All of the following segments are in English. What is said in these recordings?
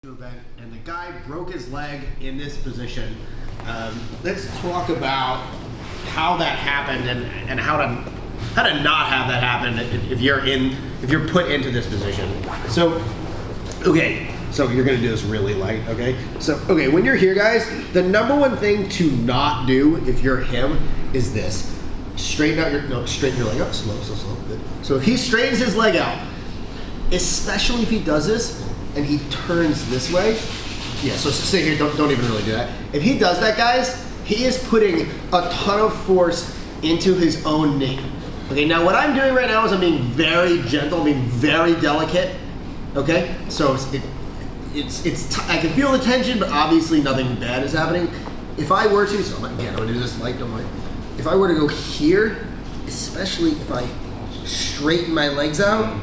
event and the guy broke his leg in this position. Let's talk about how that happened and how to not have that happen if you're put into this position. So you're gonna do this really light, okay? When you're here, guys, the number one thing to not do if you're him is this. Straighten your leg out, slow, good. So if he straightens his leg out, especially if he does this and he turns this way, so stay here, don't even really do that. If he does that, guys, he is putting a ton of force into his own knee. Okay, now what I'm doing right now is I'm being very gentle, being very delicate, okay? So I can feel the tension, but obviously nothing bad is happening. If I were to, I'm gonna do this light, don't worry. If I were to go here, especially if I straighten my legs out,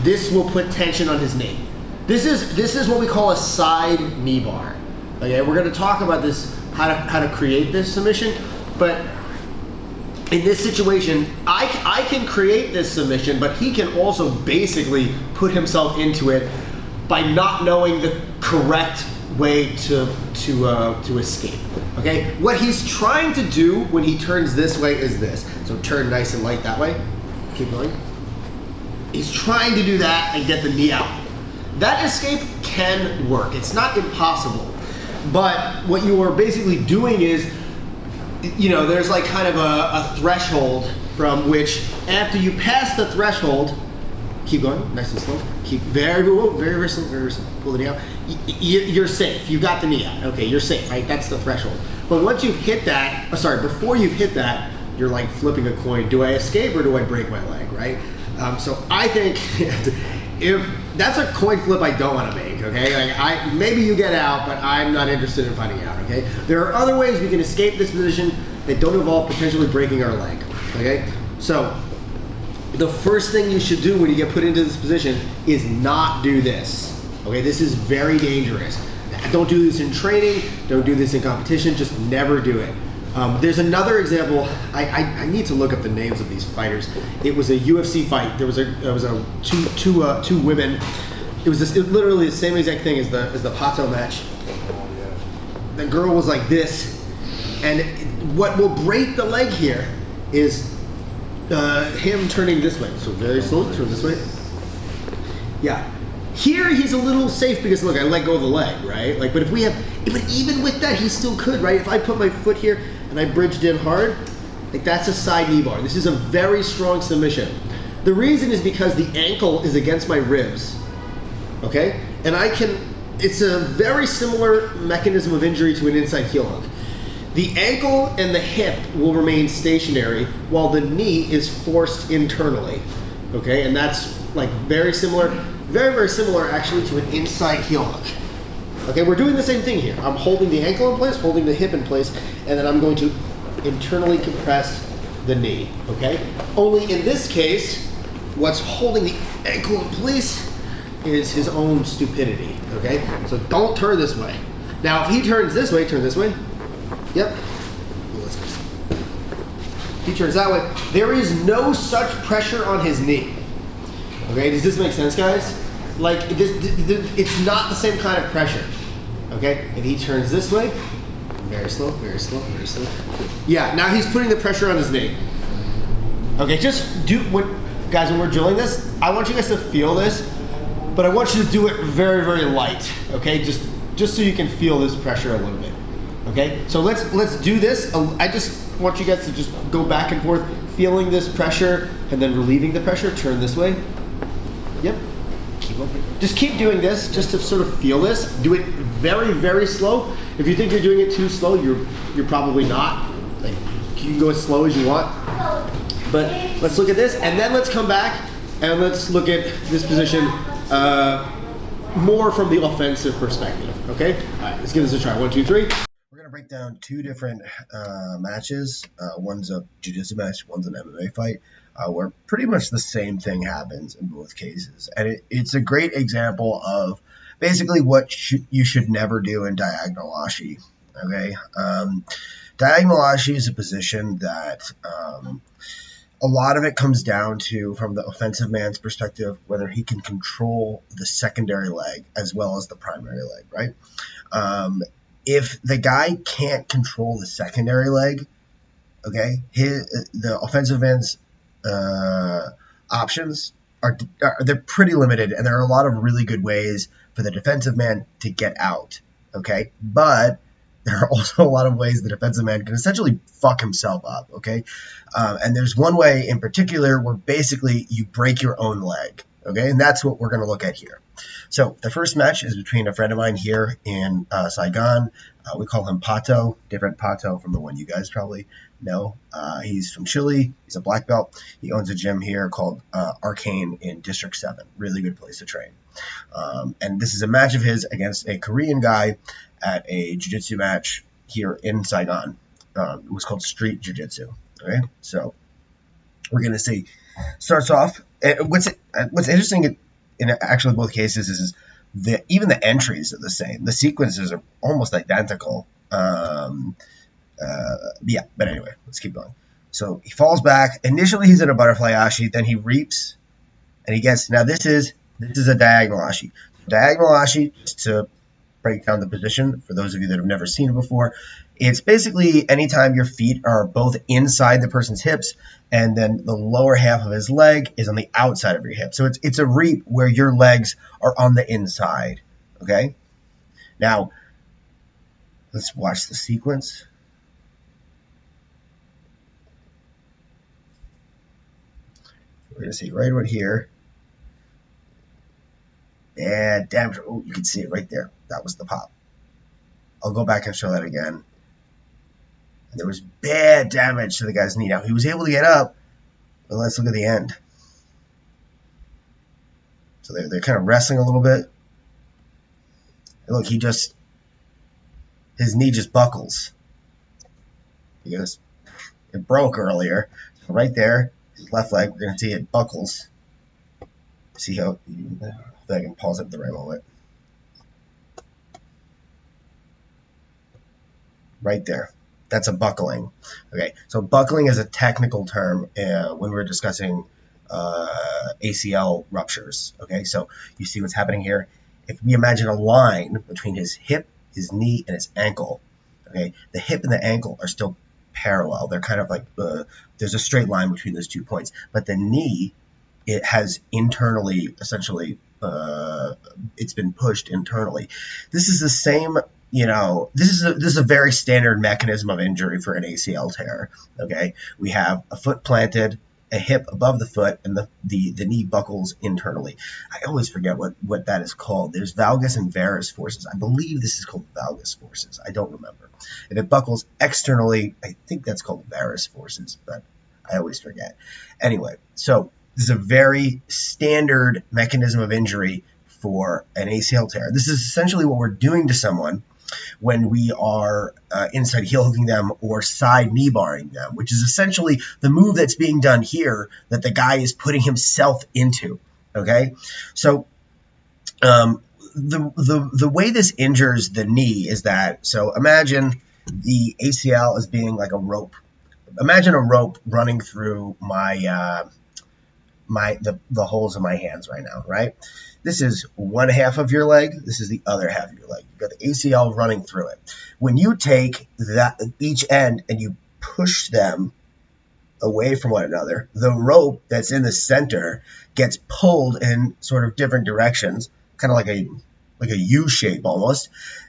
this will put tension on his knee. This is what we call a side knee bar. Okay, we're gonna talk about this, how to create this submission, but in this situation, I can create this submission, but he can also basically put himself into it by not knowing the correct way to escape. Okay, what he's trying to do when he turns this way is this. So turn nice and light that way. Keep going. He's trying to do that and get the knee out. That escape can work. It's not impossible, but what you are basically doing is, there's like kind of a threshold from which after you pass the threshold, keep going, nice and slow. Keep very slow, very slow. Pull the knee out. You're safe. You got the knee out. Okay, you're safe, right? That's the threshold. But once you've hit that, before you've hit that, you're like flipping a coin. Do I escape or do I break my leg, right? So I think if that's a coin flip I don't want to make, okay? Like maybe you get out, but I'm not interested in finding out, okay? There are other ways we can escape this position that don't involve potentially breaking our leg, okay? So the first thing you should do when you get put into this position is not do this, okay? This is very dangerous. Don't do this in training, don't do this in competition, just never do it. There's another example. I need to look up the names of these fighters. It was a UFC fight. There was two women. It was literally the same exact thing as the Pato match. The girl was like this, and what will break the leg here is him turning this way. So very slowly turn this way. Yeah. Here he's a little safe because look, I let go of the leg, right? But even with that, he still could, right? If I put my foot here and I bridged in hard, that's a side knee bar. This is a very strong submission. The reason is because the ankle is against my ribs, okay? And it's a very similar mechanism of injury to an inside heel hook. The ankle and the hip will remain stationary while the knee is forced internally, okay? And that's very similar, very, very similar actually to an inside heel hook. Okay, we're doing the same thing here. I'm holding the ankle in place, holding the hip in place, and then I'm going to internally compress the knee, okay? Only in this case, what's holding the ankle in place is his own stupidity, okay? So don't turn this way. Now, if he turns this way, turn this way. Yep. He turns that way. There is no such pressure on his knee. Okay, does this make sense, guys? It's not the same kind of pressure. Okay, if he turns this way, very slow, very slow, very slow. Yeah, now he's putting the pressure on his knee. Okay, guys, when we're drilling this, I want you guys to feel this, but I want you to do it very, very light. Okay, just so you can feel this pressure a little bit. Okay, so let's do this. I just want you guys to just go back and forth, feeling this pressure and then relieving the pressure. Turn this way. Yep. Keep open. Just keep doing this, just to sort of feel this. Do it very, very slow. If you think you're doing it too slow, you're probably not. You can go as slow as you want. But let's look at this, and then let's come back and let's look at this position more from the offensive perspective. Okay. All right. Let's give this a try. 1, 2, 3. We're gonna break down two different matches. One's a jiu-jitsu match. One's an MMA fight. Where pretty much the same thing happens in both cases. And it's a great example of basically what you should never do in diagonal ashi, okay? Diagonal ashi is a position that a lot of it comes down to, from the offensive man's perspective, whether he can control the secondary leg as well as the primary leg, right? Um, if the guy can't control the secondary leg, okay, the offensive end's uh, options they're pretty limited, and there are a lot of really good ways for the defensive man to get out. Okay, but there are also a lot of ways the defensive man can essentially fuck himself up. Okay, and there's one way in particular where basically you break your own leg. Okay, and that's what we're going to look at here. So the first match is between a friend of mine here in Saigon. We call him Pato, different Pato from the one you guys probably know. He's from Chile. He's a black belt. He owns a gym here called Arcane in District 7. Really good place to train. And this is a match of his against a Korean guy at a jiu-jitsu match here in Saigon. It was called Street Jiu-Jitsu. Okay, so we're going to see. Starts off. What's interesting in actually both cases is even the entries are the same. The sequences are almost identical. Yeah, but anyway, let's keep going. So he falls back. Initially, he's in a butterfly ashi. Then he reaps, and he gets. Now this is a diagonal ashi. Diagonal ashi, just to break down the position for those of you that have never seen it before. It's basically anytime your feet are both inside the person's hips, and then the lower half of his leg is on the outside of your hip. So it's a reap where your legs are on the inside. Okay. Now let's watch the sequence. We're gonna see right here. Yeah, damn. Oh, you can see it right there. That was the pop. I'll go back and show that again. And there was bad damage to the guy's knee. Now, he was able to get up, but let's look at the end. So they're kind of wrestling a little bit. And look, his knee just buckles. Because it broke earlier. So right there, his left leg, we're going to see it buckles. See how, if I can pause it at the right moment. Right there. That's a buckling. Okay, so buckling is a technical term when we're discussing ACL ruptures. Okay, so you see what's happening here. If we imagine a line between his hip, his knee, and his ankle, okay, the hip and the ankle are still parallel. They're kind of like there's a straight line between those 2 points, but the knee, it has internally, essentially, it's been pushed internally. This is the same. This is a very standard mechanism of injury for an ACL tear. Okay, we have a foot planted, a hip above the foot, and the knee buckles internally. I always forget what that is called. There's valgus and varus forces. I believe this is called valgus forces. I don't remember. If it buckles externally, I think that's called varus forces, but I always forget. Anyway, so this is a very standard mechanism of injury for an ACL tear. This is essentially what we're doing to someone when we are inside heel hooking them or side knee barring them, which is essentially the move that's being done here that the guy is putting himself into. Okay, so the way this injures the knee is that, so imagine the ACL as being like a rope. Imagine a rope running through the holes in my hands right now, right? This is one half of your leg. This is the other half of your leg. You've got the ACL running through it. When you take that each end and you push them away from one another, the rope that's in the center gets pulled in sort of different directions, kind of like a U shape almost.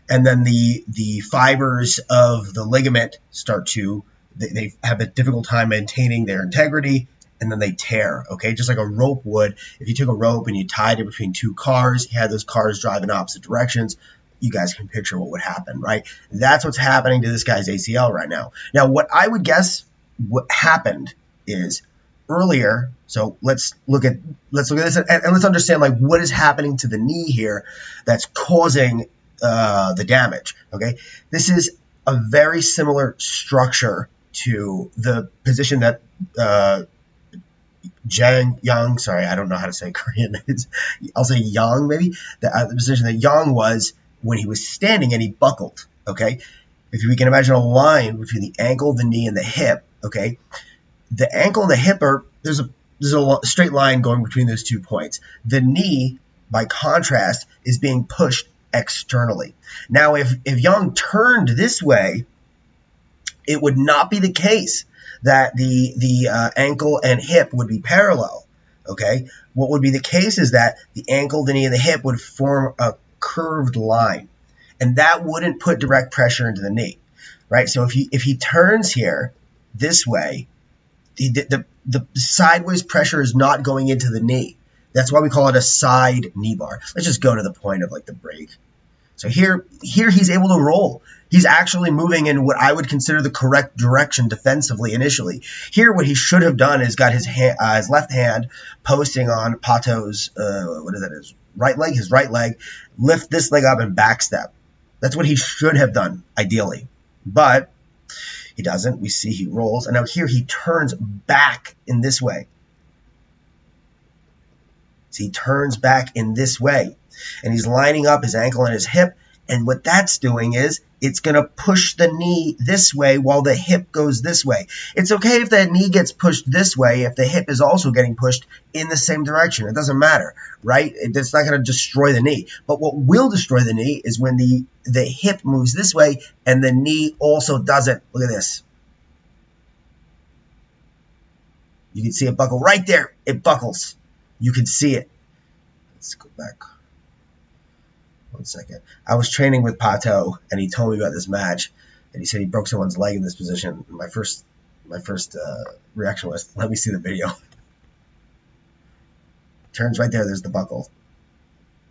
And then the fibers of the ligament start to, they have a difficult time maintaining their integrity, and then they tear, okay? Just like a rope would. If you took a rope and you tied it between two cars, you had those cars drive in opposite directions, you guys can picture what would happen, right? That's what's happening to this guy's ACL right now. Now, what I would guess what happened is earlier, so let's look at this and let's understand like what is happening to the knee here that's causing the damage, okay? This is a very similar structure to the position that Yang, sorry, I don't know how to say Korean. I'll say Yang maybe. The position that Yang was when he was standing and he buckled, okay? If we can imagine a line between the ankle, the knee, and the hip, okay? The ankle and the hip are there's a straight line going between those 2 points. The knee, by contrast, is being pushed externally. Now, if Young turned this way, it would not be the case that the ankle and hip would be parallel. Okay, what would be the case is that the ankle, the knee, and the hip would form a curved line, and that wouldn't put direct pressure into the knee, right? So if he turns here this way, the sideways pressure is not going into the knee. That's why we call it a side knee bar. Let's just go to the point of like the break. So here he's able to roll. He's actually moving in what I would consider the correct direction defensively initially. Here, what he should have done is got his left hand posting on Pato's his right leg, lift this leg up and backstep. That's what he should have done, ideally. But he doesn't. We see he rolls. And now here he turns back in this way. So he turns back in this way. And he's lining up his ankle and his hip. And what that's doing is it's going to push the knee this way while the hip goes this way. It's okay if the knee gets pushed this way if the hip is also getting pushed in the same direction. It doesn't matter, right? It's not going to destroy the knee. But what will destroy the knee is when the hip moves this way and the knee also doesn't. Look at this. You can see it buckle right there. It buckles. You can see it. Let's go back. 1 second. I was training with Pato, and he told me about this match, and he said he broke someone's leg in this position. My first reaction was, let me see the video. Turns right there. There's the buckle.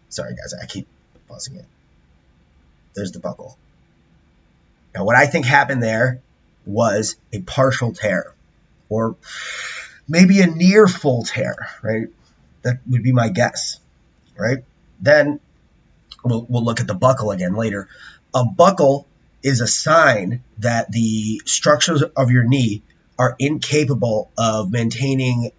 Sorry, guys. I keep pausing it. There's the buckle. Now, what I think happened there was a partial tear, or maybe a near full tear, right? That would be my guess, right? Then we'll look at the buckle again later. A buckle is a sign that the structures of your knee are incapable of maintaining,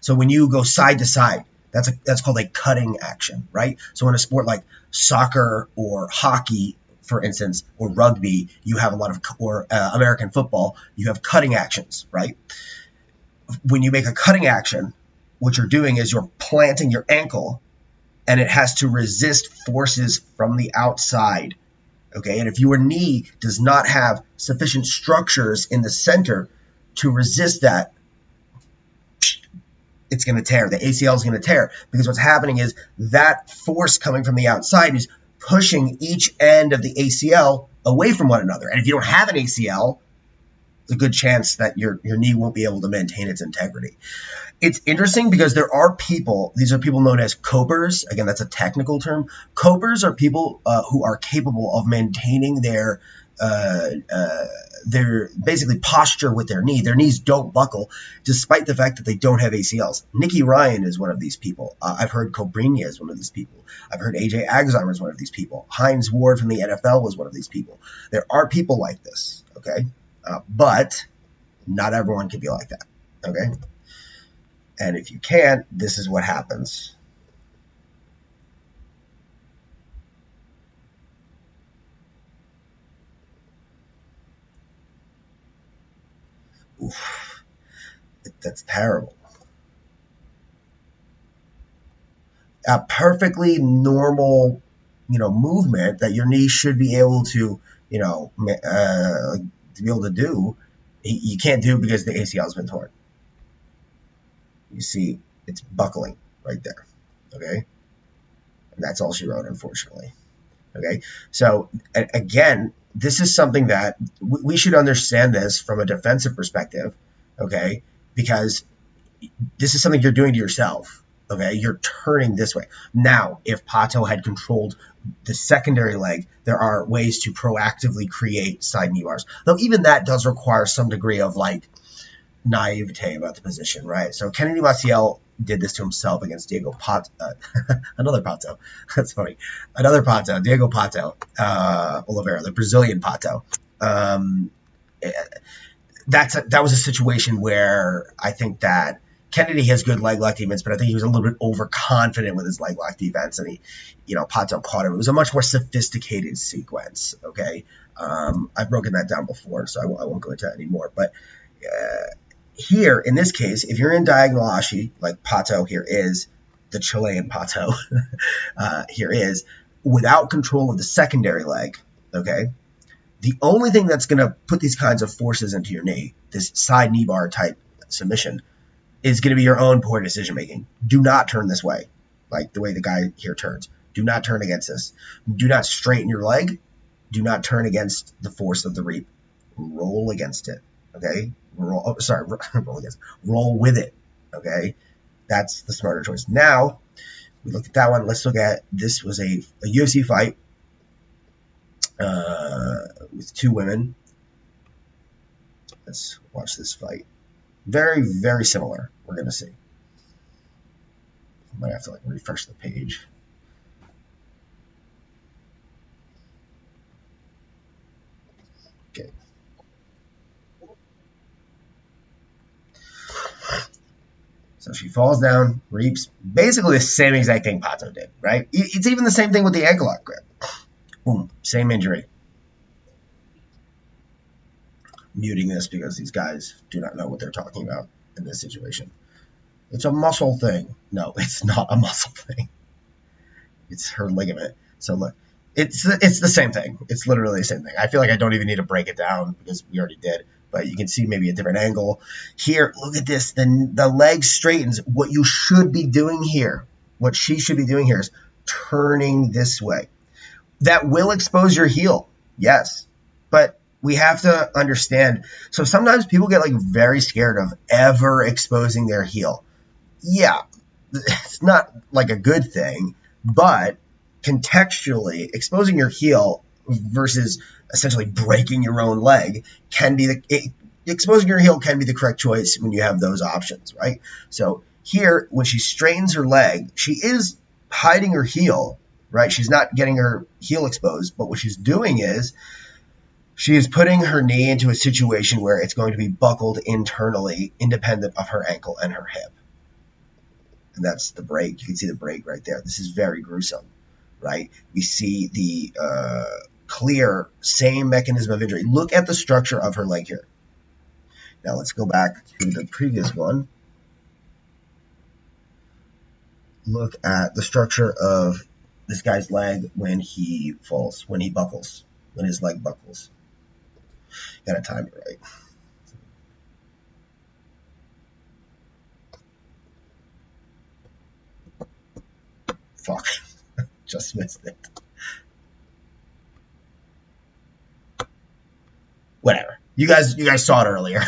so when you go side to side, that's called a cutting action, right? So in a sport like soccer or hockey, for instance, or rugby, you have a lot of, or American football, you have cutting actions, right? When you make a cutting action, what you're doing is you're planting your ankle, and it has to resist forces from the outside, okay? And if your knee does not have sufficient structures in the center to resist that, it's going to tear. The ACL is going to tear, because what's happening is that force coming from the outside is pushing each end of the ACL away from one another. And if you don't have an ACL, there's a good chance that your knee won't be able to maintain its integrity. It's interesting because there are people, these are people known as copers. Again, that's a technical term. Copers are people who are capable of maintaining their basically posture with their knee. Their knees don't buckle despite the fact that they don't have ACLs. Nicky Ryan is one of these people. I've heard Cobrinha is one of these people. I've heard AJ Agazarm is one of these people. Hines Ward from the NFL was one of these people. There are people like this, okay? But not everyone can be like that, okay? And if you can't, this is what happens. Oof. That's terrible. A perfectly normal, movement that your knee should be able to, to be able to do, you can't do because the ACL has been torn. You see, it's buckling right there, okay? And that's all she wrote, unfortunately, okay? So, again, this is something that we should understand this from a defensive perspective, okay? Because this is something you're doing to yourself, okay? You're turning this way. Now, if Pato had controlled the secondary leg, there are ways to proactively create side knee bars. Though even that does require some degree of, naivete about the position, right? So Kennedy Maciel did this to himself against Diego Pato. Another Pato. That's funny. Another Pato. Diego Pato. Oliveira, the Brazilian Pato. That was a situation where I think that Kennedy has good leg lock defense, but I think he was a little bit overconfident with his leg lock defense, and Pato caught him. It was a much more sophisticated sequence, okay? I've broken that down before, so I won't go into that anymore. But here, in this case, if you're in diagonal ashi, like Pato here is, the Chilean Pato here is, without control of the secondary leg, okay, the only thing that's going to put these kinds of forces into your knee, this side knee bar type submission, is going to be your own poor decision making. Do not turn this way, like the way the guy here turns. Do not turn against this. Do not straighten your leg. Do not turn against the force of the reap. Roll against it, okay? Roll against. Roll with it, okay? That's the smarter choice. Now, we looked at that one. Let's look at, this was a UFC fight with two women. Let's watch this fight. Very, very similar, we're going to see. I might have to like refresh the page. Okay. So she falls down, reaps, basically the same exact thing Pato did, right? It's even the same thing with the ankle lock grip. Boom, same injury. Muting this because these guys do not know what they're talking about in this situation. It's a muscle thing. No, it's not a muscle thing. It's her ligament. So look, it's the same thing. It's literally the same thing. I feel like I don't even need to break it down because we already did. But you can see maybe a different angle. Here, look at this. The leg straightens. What you should be doing here, what she should be doing here is turning this way. That will expose your heel, yes. But we have to understand. So sometimes people get like very scared of ever exposing their heel. Yeah, it's not like a good thing, but contextually, exposing your heel versus essentially breaking your own leg can be exposing your heel can be the correct choice when you have those options, right? So here, when she straightens her leg, she is hiding her heel, right? She's not getting her heel exposed, but what she's doing is she is putting her knee into a situation where it's going to be buckled internally, independent of her ankle and her hip. And that's the break. You can see the break right there. This is very gruesome, right? We see the clear same mechanism of injury. Look at the structure of her leg here. Now let's go back to the previous one. Look at the structure of this guy's leg when he falls, when he buckles, when his leg buckles. Gotta time it right. Fuck. Just missed it. Whatever. You guys saw it earlier.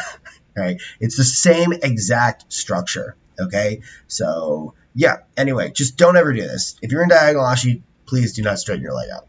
Right? It's the same exact structure. Okay? So, yeah. Anyway, just don't ever do this. If you're in diagonal ashi, please do not straighten your leg out.